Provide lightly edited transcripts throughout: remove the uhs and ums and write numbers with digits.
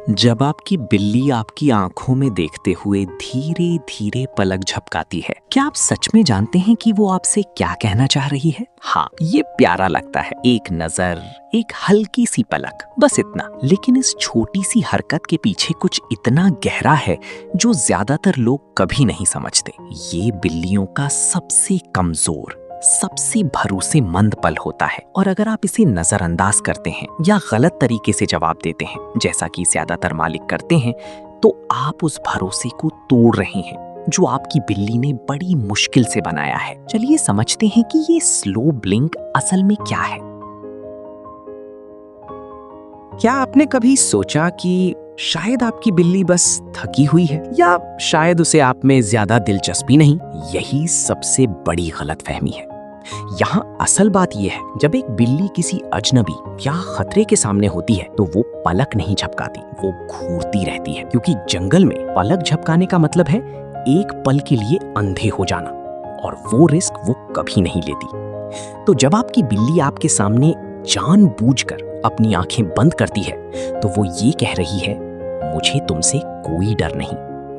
जब आपकी बिल्ली आपकी आंखों में देखते हुए धीरे धीरे पलक झपकाती है, क्या आप सच में जानते हैं कि वो आपसे क्या कहना चाह रही है? हाँ, ये प्यारा लगता है। एक नजर, एक हल्की सी पलक, बस इतना। लेकिन इस छोटी सी हरकत के पीछे कुछ इतना गहरा है जो ज्यादातर लोग कभी नहीं समझते। ये बिल्लियों का सबसे कमजोर, सबसे भरोसेमंद पल होता है, और अगर आप इसे नजरअंदाज करते हैं या गलत तरीके से जवाब देते हैं, जैसा कि ज्यादातर मालिक करते हैं, तो आप उस भरोसे को तोड़ रहे हैं जो आपकी बिल्ली ने बड़ी मुश्किल से बनाया है। चलिए समझते हैं कि ये स्लो ब्लिंक असल में क्या है। क्या आपने कभी सोचा कि शायद आपकी बिल्ली बस थकी हुई है, या शायद उसे आप में ज्यादा दिलचस्पी नहीं? यही सबसे बड़ी गलतफहमी है। यहाँ असल बात यह है, जब एक बिल्ली किसी अजनबी या खतरे के सामने होती है तो वो पलक नहीं झपकाती, वो घूरती रहती है, क्योंकि जंगल में पलक झपकाने का मतलब है एक पल के लिए अंधे हो जाना, और वो रिस्क वो कभी नहीं लेती। तो जब आपकी बिल्ली आपके सामने जानबूझकर अपनी आंखें बंद करती है, तो वो ये कह रही है, मुझे तुमसे कोई डर नहीं,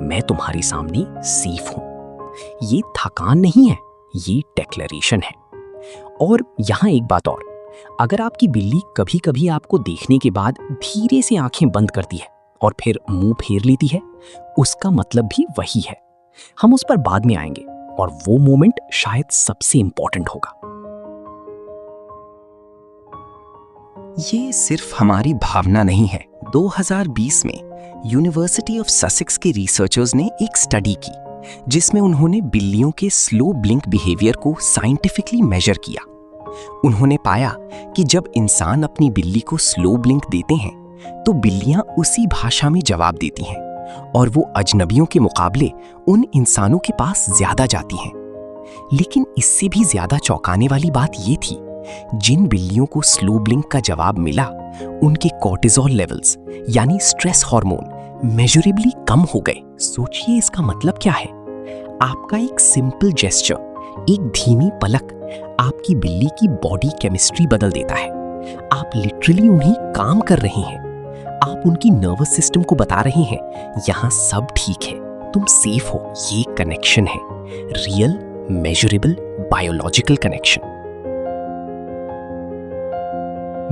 मैं तुम्हारे सामने सेफ हूं। ये थकान नहीं है, ये डिक्लेरेशन है। और यहाँ एक बात और, अगर आपकी बिल्ली कभी कभी आपको देखने के बाद धीरे से आंखें बंद करती है और फिर मुंह फेर लेती है, उसका मतलब भी वही है। हम उस पर बाद में आएंगे, और वो मोमेंट शायद सबसे इंपॉर्टेंट होगा। ये सिर्फ हमारी भावना नहीं है। 2020 में यूनिवर्सिटी ऑफ ससेक्स के रिसर्चर्स ने एक स्टडी की जिसमें उन्होंने बिल्लियों के स्लो ब्लिंक बिहेवियर को साइंटिफिकली मेजर किया। उन्होंने पाया कि जब इंसान अपनी बिल्ली को स्लो ब्लिंक देते हैं तो बिल्लियां उसी भाषा में जवाब देती हैं, और वो अजनबियों के मुकाबले उन इंसानों के पास ज्यादा जाती हैं। लेकिन इससे भी ज्यादा चौंकाने वाली बात ये थी, जिन बिल्लियों को स्लो ब्लिंक का जवाब मिला, उनके कॉर्टिसोल लेवल्स यानी स्ट्रेस हार्मोन मेजरेबली कम हो गए। सोचिए इसका मतलब क्या है। आपका एक सिंपल जेस्चर, एक धीमी पलक, आपकी बिल्ली की बॉडी केमिस्ट्री बदल देता है। आप लिटरली उन्हें काम कर रहे हैं। आप उनकी नर्वस सिस्टम को बता रहे हैं, यहाँ सब ठीक है, तुम सेफ हो। ये कनेक्शन है, रियल, मेजरेबल, बायोलॉजिकल कनेक्शन।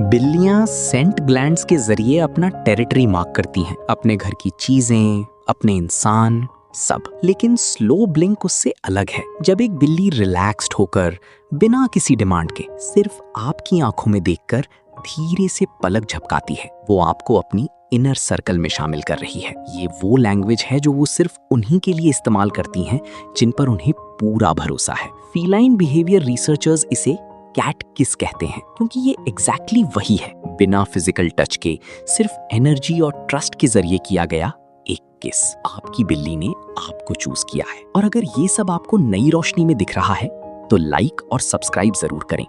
बिल्लियां सेंट ग्लैंड्स के जरिए अपना टेरिटरी मार्क करती हैं, अपने घर की चीजें, अपने इंसान, सब। लेकिन स्लो ब्लिंक उससे अलग है। जब एक बिल्ली रिलैक्स्ड होकर, बिना किसी डिमांड के, सिर्फ आपकी आंखों में देखकर धीरे से पलक झपकाती है, वो आपको अपनी इनर सर्कल में शामिल कर रही है। ये वो लैंग्वेज है जो वो सिर्फ उन्हीं के लिए इस्तेमाल करती हैं जिन पर उन्हें पूरा भरोसा है। फीलाइन बिहेवियर रिसर्चर्स इसे कैट किस कहते हैं, क्योंकि ये एग्जैक्टली वही है। बिना फिजिकल टच के, सिर्फ एनर्जी और ट्रस्ट के जरिए किया गया एक किस। आपकी बिल्ली ने आपको चूज किया है। और अगर ये सब आपको नई रोशनी में दिख रहा है तो लाइक और सब्सक्राइब जरूर करें।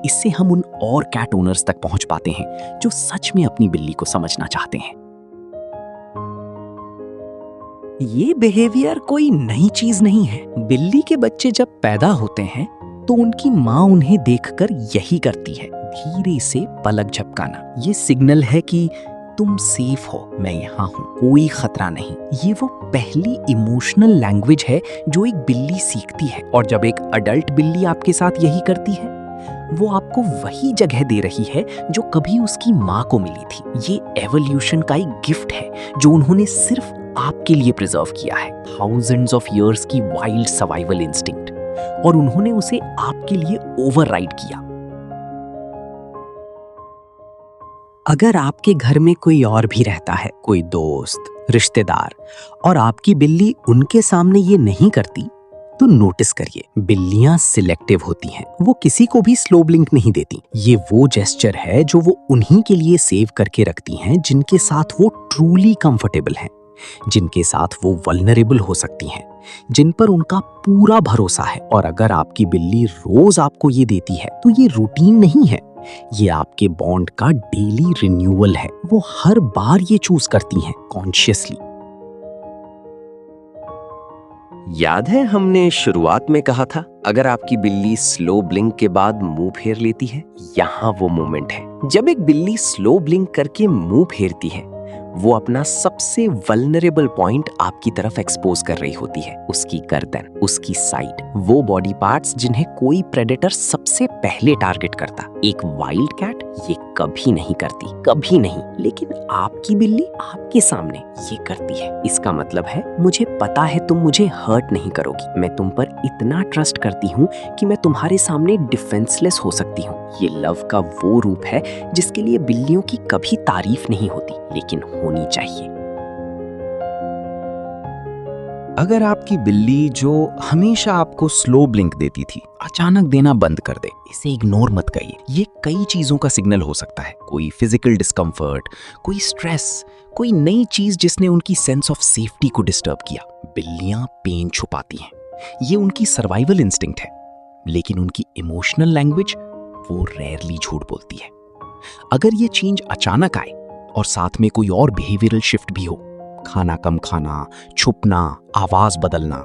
इससे हम उन और कैट ओनर्स तक पहुंच पाते हैं जो सच में अपनी बिल्ली को समझना चाहते हैं। ये बिहेवियर कोई नई चीज नहीं है। बिल्ली के बच्चे जब पैदा होते हैं तो उनकी माँ उन्हें देखकर यही करती है, धीरे से पलक झपकाना। ये सिग्नल है कि तुम सेफ हो, मैं यहाँ हूँ, कोई खतरा नहीं। ये वो पहली इमोशनल लैंग्वेज है जो एक बिल्ली सीखती है, और जब एक अडल्ट बिल्ली आपके साथ यही करती है, वो आपको वही जगह दे रही है जो कभी उसकी माँ को मिली थी। ये एवोल्यूशन का एक गिफ्ट है जो उन्होंने सिर्फ आपके लिए प्रिजर्व किया है। थाउजेंड्स ऑफ इयर्स की वाइल्ड सर्वाइवल इंस्टिंक्ट, और उन्होंने उसे आपके लिए ओवरराइड किया। अगर आपके घर में कोई और भी रहता है, कोई दोस्त, रिश्तेदार, और आपकी बिल्ली उनके सामने ये नहीं करती, तो नोटिस करिए, बिल्लियां सिलेक्टिव होती हैं। वो किसी को भी स्लो ब्लिंक नहीं देती। ये वो जेस्चर है जो वो उन्हीं के लिए सेव करके रखती हैं जिनके साथ वो ट्रूली कंफर्टेबल हैं, जिनके साथ वो वल्नरेबल हो सकती हैं, जिन पर उनका पूरा भरोसा है। और अगर आपकी बिल्ली रोज आपको ये देती है तो ये रूटीन नहीं है, ये आपके बॉन्ड का डेली रिन्यूअल है। वो हर बार ये चूज करती हैं कॉन्शियसली। याद है हमने शुरुआत में कहा था अगर आपकी बिल्ली स्लो ब्लिंक के बाद मुंह फेर लेती है, यहाँ वो मोमेंट है जब एक बिल्ली स्लो ब्लिंक करके मुंह फेरती है। वो अपना सबसे वल्नरेबल पॉइंट आपकी तरफ एक्सपोज कर रही होती है, उसकी गर्दन, उसकी साइड, वो बॉडी पार्ट्स जिन्हें कोई प्रेडेटर सबसे पहले टारगेट करता। एक वाइल्ड कैट ये कभी नहीं करती, कभी नहीं, लेकिन आपकी बिल्ली आपके सामने ये करती है। इसका मतलब है मुझे पता है तुम मुझे हर्ट नहीं करोगी, मैं तुम पर इतना ट्रस्ट करती हूँ कि मैं तुम्हारे सामने डिफेंसलेस हो सकती हूँ। ये लव का वो रूप है जिसके लिए बिल्लियों की कभी तारीफ नहीं होती, लेकिन होनी चाहिए। अगर आपकी बिल्ली जो हमेशा आपको स्लो ब्लिंक देती थी अचानक देना बंद कर दे, इसे इग्नोर मत करिए। ये कई चीजों का सिग्नल हो सकता है, कोई फिजिकल डिस्कम्फर्ट, कोई स्ट्रेस, कोई नई चीज जिसने उनकी सेंस ऑफ सेफ्टी को डिस्टर्ब किया। बिल्लियां पेन छुपाती हैं, ये उनकी सर्वाइवल इंस्टिंक्ट है, लेकिन उनकी इमोशनल लैंग्वेज वो रेयरली झूठ बोलती है। अगर ये चेंज अचानक आए और साथ में कोई और बिहेवियरल शिफ्ट भी हो, खाना कम खाना, छुपना, आवाज बदलना,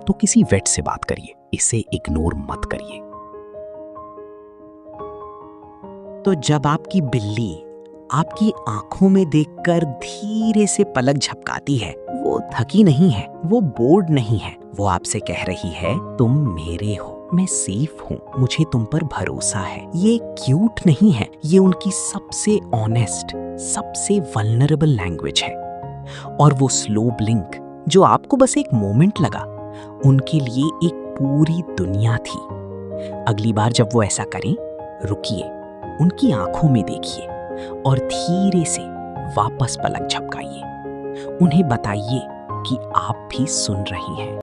तो किसी वेट से बात करिए, इसे इग्नोर मत करिए। तो जब आपकी बिल्ली आपकी आंखों में देखकर धीरे से पलक झपकाती है, वो थकी नहीं है, वो बोर्ड नहीं है, वो आपसे कह रही है तुम मेरे हो, मैं सेफ हूँ, मुझे तुम पर भरोसा है। ये क्यूट नहीं है, ये उनकी सबसे ऑनेस्ट, सबसे वल्नरेबल लैंग्वेज है। और वो स्लो ब्लिंक जो आपको बस एक मोमेंट लगा, उनके लिए एक पूरी दुनिया थी। अगली बार जब वो ऐसा करें, रुकिए, उनकी आंखों में देखिए और धीरे से वापस पलक झपकाइए। उन्हें बताइए कि आप भी सुन रही हैं।